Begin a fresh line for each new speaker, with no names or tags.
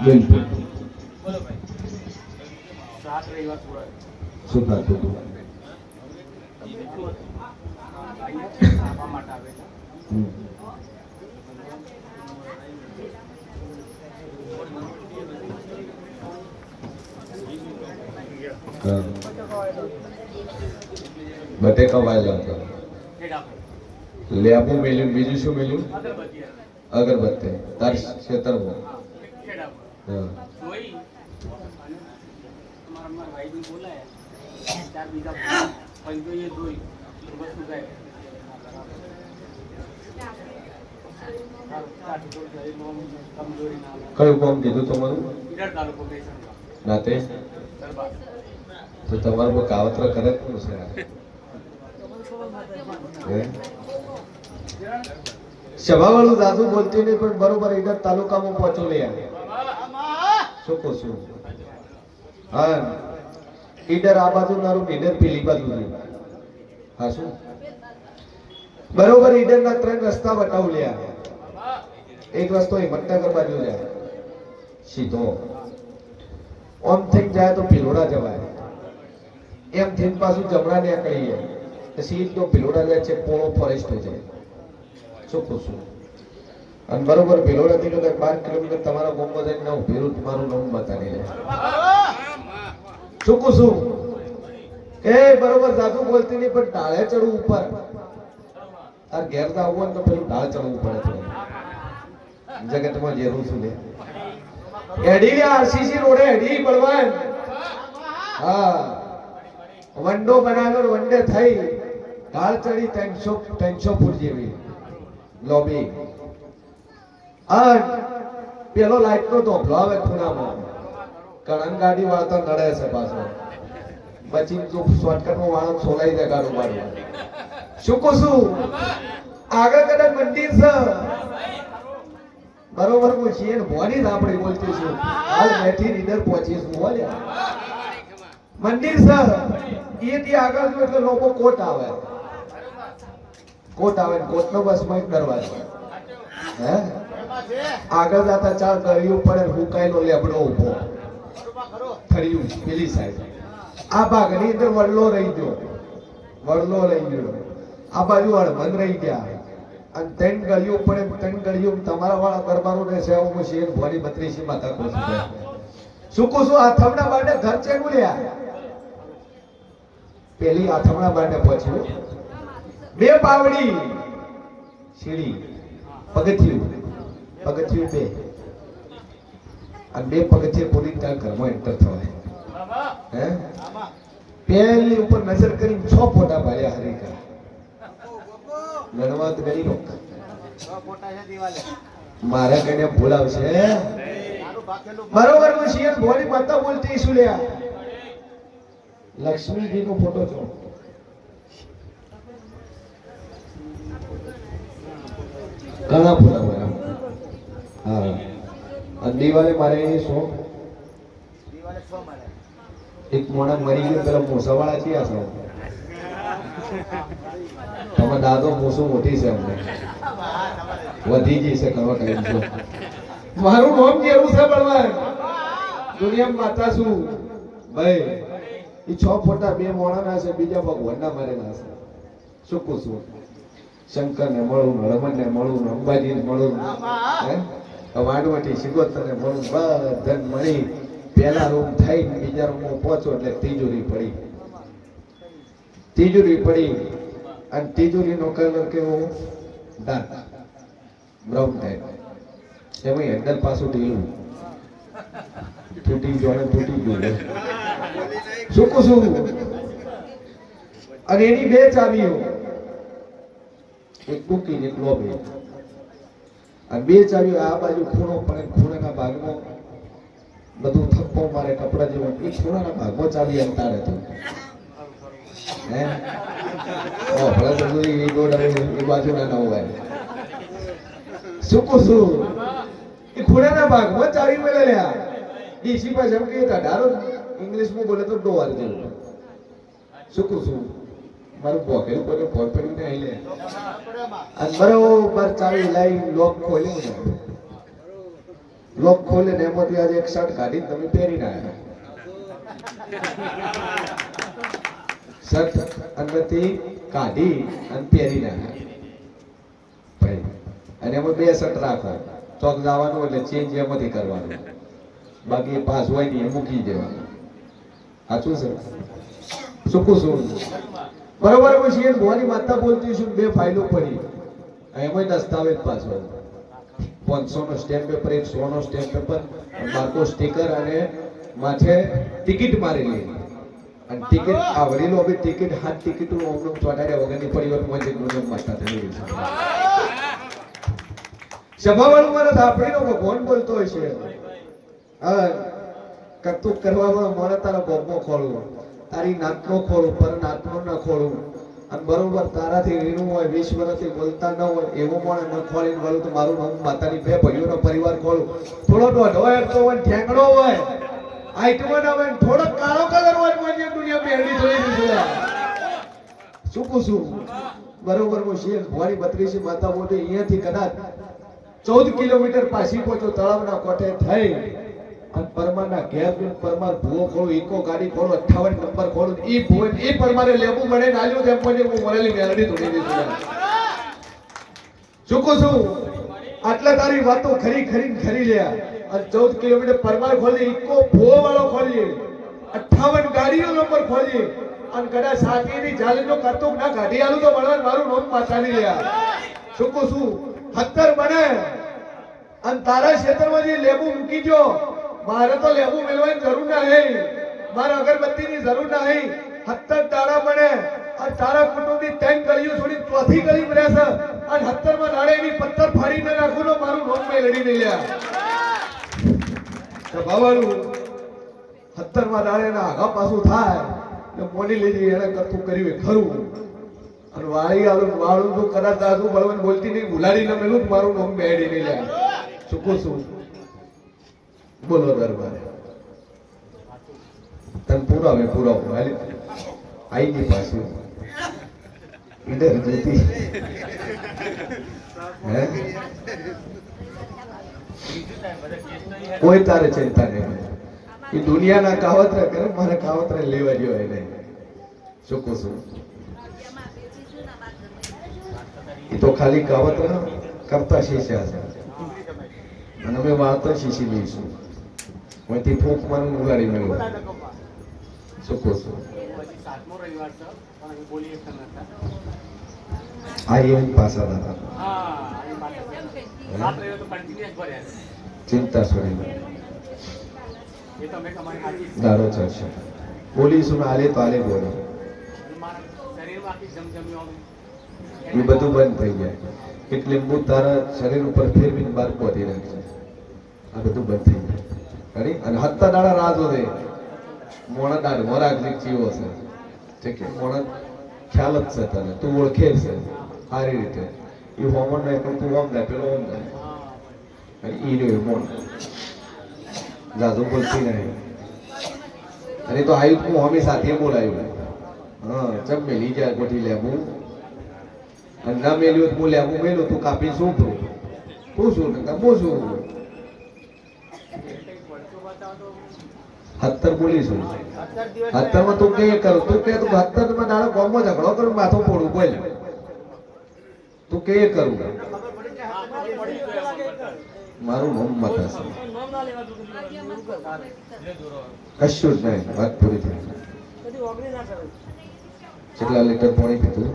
બિલકુલ
બોલો ભાઈ. 7 રવિવાર પૂરા.
શું થતું હતું?
આપવા માટે આવે છે.
હમ. હા. બટેકા વાળા હતા.
ઠેક આપો.
લેબુ મેલ્યું, બીજું શું મેલ્યું?
અગરબત્તી.
અગરબત્તી. તાર ખેતરમાં.
હા. ઠેક આપો.
હા.
જોઈ તમારા ભાઈ બોલાયા 4 બીજા પછી જોઈએ જોઈ વસ્તુ જાય.
કયું કામ કીધું તમારું?
ઈડર તાલુકો બેસણ
નાતે
દરબાર.
તો તમારું કોઈ કાવતરા કરે જ છે. હે? સભાવાળું દાદુ બોલતી નહીં પણ બરોબર ઈડર તાલુકામાં પહોંચો લે. શું કહું છું? હા, ઈડર આ બાજુ નારું, ઈડર પેલી બાજુ. હા શું? બરોબર ઈડર ના 3 રસ્તા બતાવ લ્યા. એક રસ્તો હિંમતનગર બાજુ જાય સીધો, ઓમ થઈ જાય તો ભિલોડા જવાય, એમ થઈને પાછું જમણા ને કહીએ તો સીધો ભિલોડા જાય છે, પોળો ફોરેસ્ટ જાય. શું કહું છું? અને બરોબર ભિલોડા થી કદાચ 12 કિલોમીટર તમારા ગામમાં જઈને ના ઉભેરું તમારું નામ બતાવી લે. શું કહું છું? એ બરોબર દાદુ બોલતી નહીં પણ ઢાળે ચડવું ઉપર. તાર ઘેર તો આવવું તો પેલું ઢાળ ચડવું પડે છે. જગતમાં જેરું છું લે એડી લે આરસીસી રોડે એડી બળવાન. હા, વંડો બનાવ્યો, વંડે થઈ ઢાળ ચડી 300 ફૂટ જેવી લોબી. પેલો લાઈટ નો ધોફલો આવે ખૂણામાં, કણન ગાડી વાળતો નડે છે પાછો, પછી તો શોર્ટકટ માં વાળો સોલાઈ જાય ગાડું મારું. શું કહું છું? આગળ કદાચ મંદિર છે બરોબર, હું છીએ ને ભવાની આપણે બોલતી છું. હાલ બેઠી નીડર પહોંચીશું બોલ્યા મંદિર સર એ થી આગળ જો એટલે લોકો કોટ આવે, કોટ આવે, કોટ નો બસ માં દરવાજો. હે આગળ જતા 4 ગળીઓ પડે, હુકાયેલો લેબડો ઉભો ફર્યું પેલી સાઈડ. આ ભાગની અંદર વડલો રહી ગયો, વડલો રહી ગયો, આ બાજુ હળમંદ રહી ગયા. અને 3 ગળીઓ પડે, 3 ગળીઓ તમારા વાળા દરબારો ને સેવા શેર ભોની 32 માતા કોશી. શું કહું છું? આથમણા બાટે ઘર ચેનું લ્યા, પેલી આથમણા બાટે પહોંચ્યું, 2 પાવડી સીડી, પગથિયું 2 અને 2 પગથિયે પૂરી ત્યાં ઘરમાં એન્ટર થવાય. હે પેલી ઉપર નજર કરી 6 ફોટા પાડ્યા હરીકા. ગણવાત ગઈ નો મારા કને બોલાવશે બરોબર. હું શિયર ભોળી માતા બોલતી છું લ્યા. લક્ષ્મીજી નો ફોટો છો, ઘણા ફોટા મારા. હા, અને દિવાલે મારે શું એક મોણા મરી ગયો, પેલા મોસાવાળા છે. આ તમારા દાદો મોસો મોટી છે, અમને વધી જઈ છે ઘણો ટાઈમ છે. મારું નામ કેવું છે બળવાન, દુનિયામાં માતા છું ભાઈ. એ 6 ફોટા 2 મોણાના છે, બીજા ભગવાનના મારેલા છે. શું કહું છું? શંકર ને મળું, હનુમાન ને મળું, અંબાજી ને મળું, વાડવટી સિગોતર ને મળું, બધાને મળી પેલા રૂમ થઈ બીજા રૂમમાં પહોંચો એટલે તિજોરી પડી. અને તિજોરીનો કલર કેવો? Dark brown type. એમાં હેન્ડલ પાછું ઢીલું, તૂટી ગયું. શું કહું છું? અને એની 2 ચાવીઓ, એક બુકી એક લોબી. અને 2 ચાવીઓ આ બાજુ ખૂણો પડે, ખૂણાના ભાગમાં બધું થપ્પો મારે કપડા જેવું, એ ખૂણાના ભાગમાં ચાવી અંતાડે હતું. હે ભલે તો એ બાજુ ના હોય. શું કહું છું? એ ખૂણાના ભાગમાં ચાવી મળે લ્યા. ડીસી પાસે એમ કે ઢારો ઇંગ્લિશમાં બોલે તો ડોર જેવું. શું કહું છું? મારું પોકેટ પર ફોન પડીને આવી લે અને બરોબર ચાવી લાવી લોક ખોલ્યું લોક ખોલે ને એમાંથી આજે એક શર્ટ કાઢી તમે પહેરીને આવ્યા. શર્ટ અંદરથી કાઢી અને પહેરીને આવ્યા ભાઈ. અને એમાં બે શર્ટ રાખો, ચોક જવાનું એટલે ચેન્જ એમાંથી કરવાનું, બાકી પાસ હોય નહીં એ મૂકી દેવાનું. સાચું છે? શું કહું છું? બરોબર. પછી ભવાની માતા બોલતી છું, બે ફાઇલો પડી, એમાં દસ્તાવેજ પાછો 500 નો સ્ટેમ્પ પેપર, 100 નો સ્ટેમ્પ પેપર, બારકો સ્ટીકર અને માથે ટિકિટ મારેલી. અને ટિકિટ આવડી લો, ટિકિટ હાથ ટિકિટ ઓમનો ચોટાડ્યા વગરની પડી હોય મોજે નો માતા થઈ રહી છે. સભાવાળું મારા થાપડીનો ભગવાન બોલતો હોય છે. હા, કરતું કરવામાં મને તારા બોમ્બો ખોલવું, તારી નાતનો ખોલું, પર નાતનો ન ખોલું. અને બરોબર તારાથી રીનું હોય, 20 વર્ષથી બોલતા ન હોય એવું પણ ન ખોલીને વળું તો મારું નામ માતાની બે ભાઈઓનો પરિવાર ખોલું. થોડો દોઢો હેડતો હોય, ઠેંગડો હોય, આઈટમાં ના હોય, થોડો કાળો કલર હોય, મને દુનિયા બેરડી જોઈ દીધું. શું કહું છું? બરોબર. હું શેર ભવાની 32 માતા મોટી અહીંયાથી કદાચ 14 કિલોમીટર પાછી પહોંચો, તળાવના કોઠે થઈ અને પરમારના ઘેર પરમાર ભૂવો ખોલું, ઇકો ગાડી ખોલું, 58 નંબર ખોલું, ઈ ભૂવો ઈ પરમારે લેબુ મળે નાલ્યો તેમ મને હું મળેલી મેલડી તોડી દીધી. શું કહું છું? આટલા તારી વાતો ખરી ખરી લ્યા. અને 14 કિલોમીટર પરમાર ખોલી, ઇકો ભૂવો વાળો ખોલી, 58 ગાડીનો નંબર ખોલી અને કદાચ સાથીની જાલીનો કરતો ના કાઢી આલું તો મળવાનું મારું નામ માતાની લ્યા. શું કહું છું? 70 બને અને તારા ક્ષેત્રમાં જે લેબુ મૂકી જો, મારે તો લેબુ મેળવાની જરૂર નહીં, મારે અગરબત્તીની જરૂર નહીં. 70 દાડા બને અને તારા કુટુંબની 3 ગળીઓ છોડી ચોથી ગળી રહેશે અને 70માં દાડે એની પથ્થર ફાડીને નાખું તો મારું નોમ મેળવી નહીં લ્યા. ભાવાળું 70માં દાડે એના આગા પાછું થાય એટલે મોની લીધી એને કરતું કર્યું ખરું. અને વાળી આલું વાળું તો કદાચ દાદુ બળવન બોલતી નહીં, ભૂલાડીને મેલું મારું નોમ મેળી નહીં લ્યા. શું કહું છું? બોલો દરબારે તને પુરાવો આઈ ગઈ પાછું ઈડર જતી. હે કોઈ તારે ચિંતા નહીં, એ દુનિયાના કાવતરા કરે, મારે કાવતરા લેવા જોઈએ નહીં. શું કહું છું? એ તો ખાલી કાવતરા કરતા શીખ્યા છે અને અમે વાર્તા શીખી લઈશું. અહીંથી ફૂંક મારું ઉગાડી મેળવું. શું કહું છું? આ એવું પાછા હતા. ચિંતા છોડી દાડો ચડશે. બોલીશું આલે તો આલે બોલો, એ બધું બંધ થઈ જાય. એક લીંબુ તારા શરીર ઉપર ફેરવીને બહાર પહોંચી નાખશે. આ બધું બંધ થઈ જાય. અને 70 દાડા રાહ જોવે મોણા દાડ મોરાગજી ચીવો છે. ઠીક છે, મોણા ખ્યાલ જ છે તને, તું ઓળખે છે સારી રીતે. એ હોમન ને તું હોમ જાય, પેલો હોમ જાય અને ઈ રહ્યો મોણ જાદુ બોલતી નહીં. અને તો આયુધ હું હમી સાથે બોલાયું. હા, ચમ મેલી જાય ગોઠી લેવું અને ના મેલ્યું હું લેવું મેલું, તું કાપી શું કરું? તું શું હું શું 70 બોલીશું. 70માં તું કે કરું, તું કે તું 70માં દાડો ગામમાં ઝઘડો કરું, માથું ફોડું બોલ, તું કે કરું મારું નામ મત હશે. કશું જ નહીં, વાત પૂરી થઈ. કેટલા લીટર પાણી પીધું?